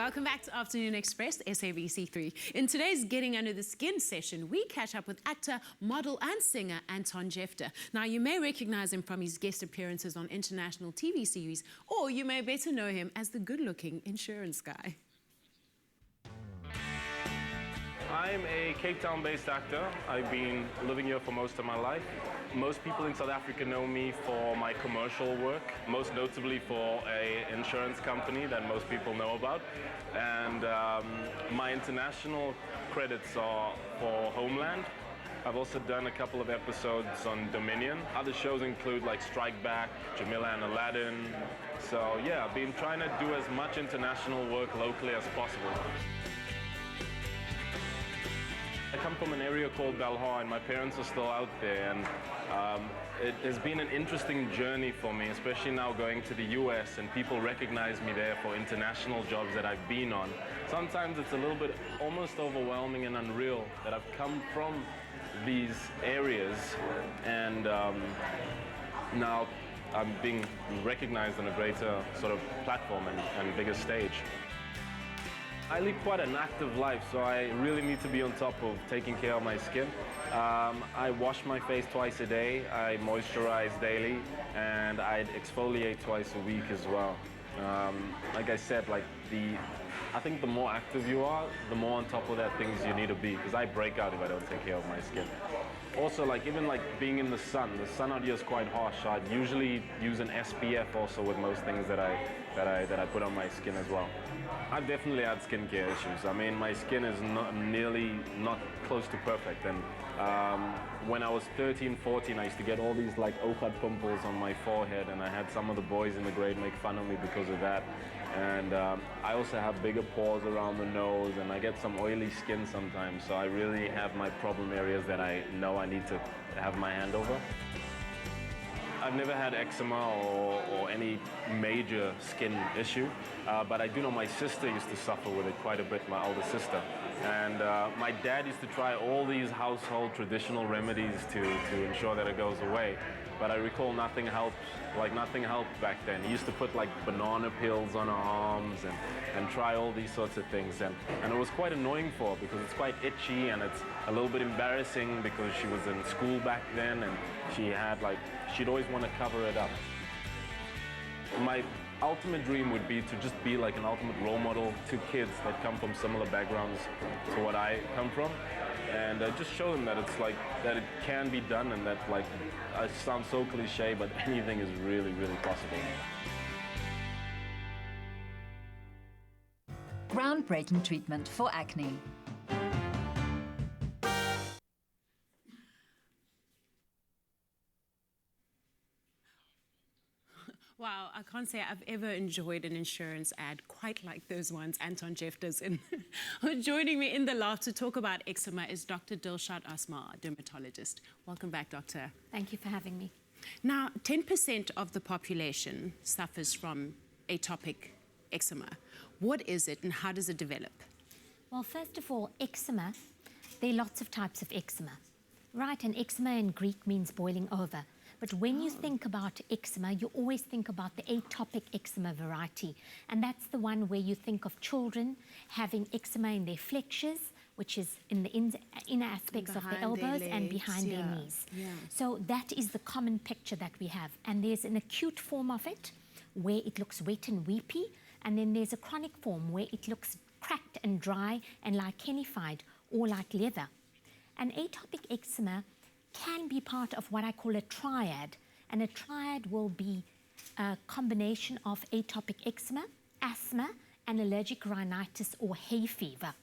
Welcome back to Afternoon Express, SABC3. In today's Getting Under the Skin session, we catch up with actor, model and singer Anton Jeftha. Now, you may recognize him from his guest appearances on international TV series, or you may better know him as the good-looking insurance guy. I'm a Cape Town-based actor. I've been living here for most of my life. Most people in South Africa know me for my commercial work, most notably for an insurance company that most people know about. And my international credits are for Homeland. I've also done a couple of episodes on Dominion. Other shows include like Strikeback, Jamila and Aladdin. So yeah, I've been trying to do as much international work locally as possible. I come from an area called Belhar, and my parents are still out there, and it has been an interesting journey for me, especially now going to the US, and people recognize me there for international jobs that I've been on. Sometimes it's a little bit almost overwhelming and unreal that I've come from these areas, and now I'm being recognized on a greater sort of platform and bigger stage. I lead quite an active life, so I really need to be on top of taking care of my skin. I wash my face twice a day, I moisturize daily, and I exfoliate twice a week as well. Like I said, I think the more active you are, the more on top of that things you need to be, because I break out if I don't take care of my skin. Also, even being in the sun out here is quite harsh, so I'd usually use an SPF also with most things that I put on my skin as well. I've definitely had skincare issues. I mean, my skin is not close to perfect. And when I was 13, 14, I used to get all these ochad pimples on my forehead, and I had some of the boys in the grade make fun of me because of that. And I also have bigger pores around the nose, and I get some oily skin sometimes. So I really have my problem areas that I know I need to have my hand over. I've never had eczema or any major skin issue, but I do know my sister used to suffer with it quite a bit, my older sister. And my dad used to try all these household traditional remedies to ensure that it goes away. But I recall nothing helped back then. He used to put banana peels on her arms and try all these sorts of things. And it was quite annoying for her because it's quite itchy and it's a little bit embarrassing because she was in school back then and she'd always want to cover it up. My ultimate dream would be to just be an ultimate role model to kids that come from similar backgrounds to what I come from, and just show them that that it can be done, and that I sound so cliche, but anything is really, really possible. Groundbreaking treatment for acne. Wow, I can't say I've ever enjoyed an insurance ad quite like those ones Anton Jeftha's in. Joining me in the lab to talk about eczema is Dr. Dilshaad Asmaal, a dermatologist. Welcome back, doctor. Thank you for having me. Now, 10% of the population suffers from atopic eczema. What is it and how does it develop? Well, first of all, eczema, there are lots of types of eczema, right? And eczema in Greek means boiling over. But when you think about eczema, you always think about the atopic eczema variety. And that's the one where you think of children having eczema in their flexures, which is in the inner aspects of the elbows and behind their knees. Yeah. So that is the common picture that we have. And there's an acute form of it, where it looks wet and weepy. And then there's a chronic form, where it looks cracked and dry and lichenified, or like leather. And atopic eczema can be part of what I call a triad, and a triad will be a combination of atopic eczema, asthma, and allergic rhinitis or hay fever.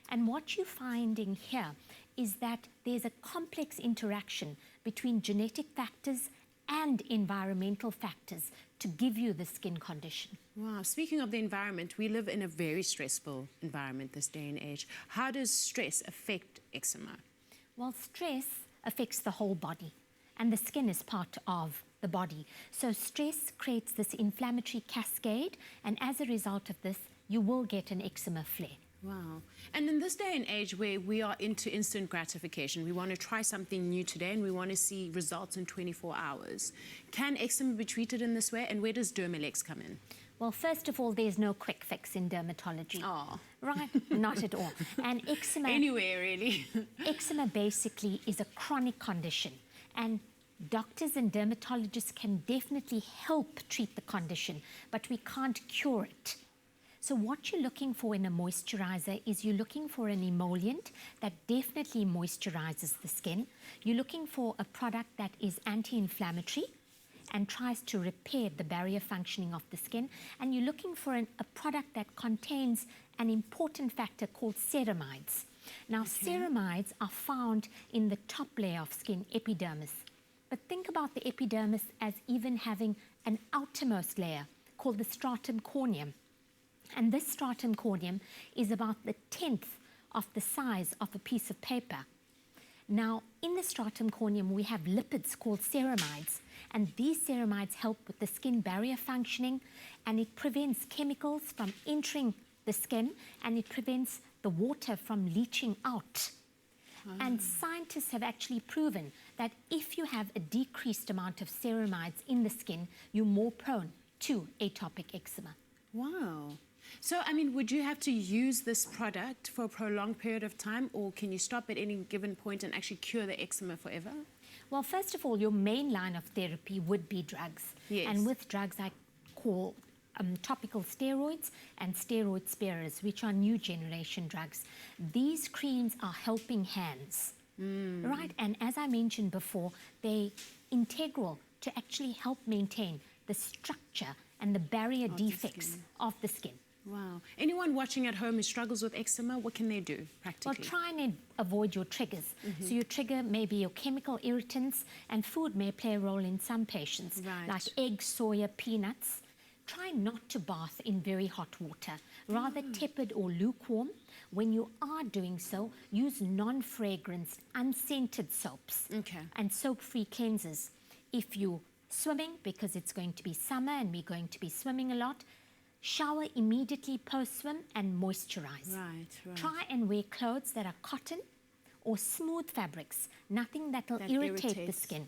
And what you're finding here is that there's a complex interaction between genetic factors and environmental factors to give you the skin condition. Wow, speaking of the environment, we live in a very stressful environment this day and age. How does stress affect eczema? Well, stress affects the whole body, and the skin is part of the body. So stress creates this inflammatory cascade, and as a result of this, you will get an eczema flare. Wow. And in this day and age where we are into instant gratification, we want to try something new today and we want to see results in 24 hours. Can eczema be treated in this way, and where does Dermalex come in? Well, first of all, there's no quick fix in dermatology. Oh. Right? Not at all. And eczema... Anywhere, really. Eczema basically is a chronic condition. And doctors and dermatologists can definitely help treat the condition, but we can't cure it. So what you're looking for in a moisturizer is you're looking for an emollient that definitely moisturizes the skin. You're looking for a product that is anti-inflammatory and tries to repair the barrier functioning of the skin. And you're looking for a product that contains an important factor called ceramides. Now, ceramides are found in the top layer of skin, epidermis. But think about the epidermis as even having an outermost layer called the stratum corneum. And this stratum corneum is about the 10th of the size of a piece of paper. Now, in the stratum corneum, we have lipids called ceramides, and these ceramides help with the skin barrier functioning, and it prevents chemicals from entering the skin, and it prevents the water from leaching out. And scientists have actually proven that if you have a decreased amount of ceramides in the skin, you're more prone to atopic eczema. Wow. So, I mean, would you have to use this product for a prolonged period of time, or can you stop at any given point and actually cure the eczema forever? Well, first of all, your main line of therapy would be drugs. Yes. And with drugs, I call topical steroids and steroid sparers, which are new generation drugs. These creams are helping hands, right? And as I mentioned before, they're integral to actually help maintain the structure and the barrier defects of the skin. Wow. Anyone watching at home who struggles with eczema, what can they do practically? Well, try and avoid your triggers. So your trigger may be your chemical irritants, and food may play a role in some patients, like eggs, soya, peanuts. Try not to bath in very hot water, rather tepid or lukewarm. When you are doing so, use non-fragranced, unscented soaps and soap-free cleansers. If you're swimming, because it's going to be summer and we're going to be swimming a lot, shower immediately post-swim and moisturize. Right. Try and wear clothes that are cotton or smooth fabrics, nothing that will irritate the skin.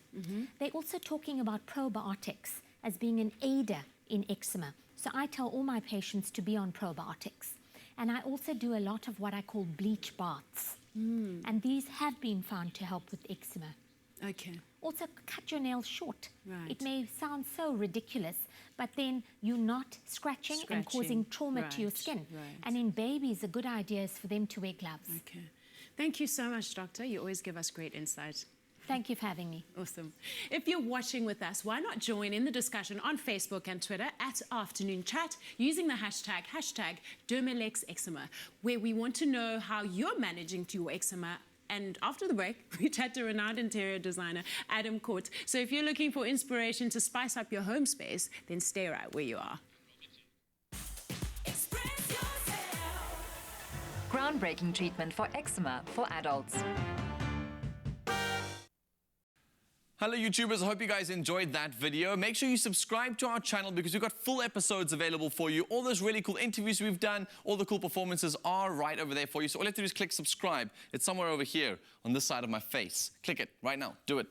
They're also talking about probiotics as being an aider in eczema. So I tell all my patients to be on probiotics. And I also do a lot of what I call bleach baths. And these have been found to help with eczema. Okay. Also, cut your nails short. Right. It may sound so ridiculous, but then you're not scratching and causing trauma to your skin. And in babies, a good idea is for them to wear gloves. Okay. Thank you so much, Doctor. You always give us great insight. Thank you for having me. Awesome. If you're watching with us, why not join in the discussion on Facebook and Twitter at Afternoon Chat using the hashtag #DermalexEczema, where we want to know how you're managing your eczema. And after the break, we chat to renowned interior designer Adam Court. So if you're looking for inspiration to spice up your home space, then stay right where you are. Groundbreaking treatment for eczema for adults. Hello YouTubers, I hope you guys enjoyed that video. Make sure you subscribe to our channel because we've got full episodes available for you. All those really cool interviews we've done, all the cool performances are right over there for you. So all you have to do is click subscribe. It's somewhere over here on this side of my face. Click it right now. Do it.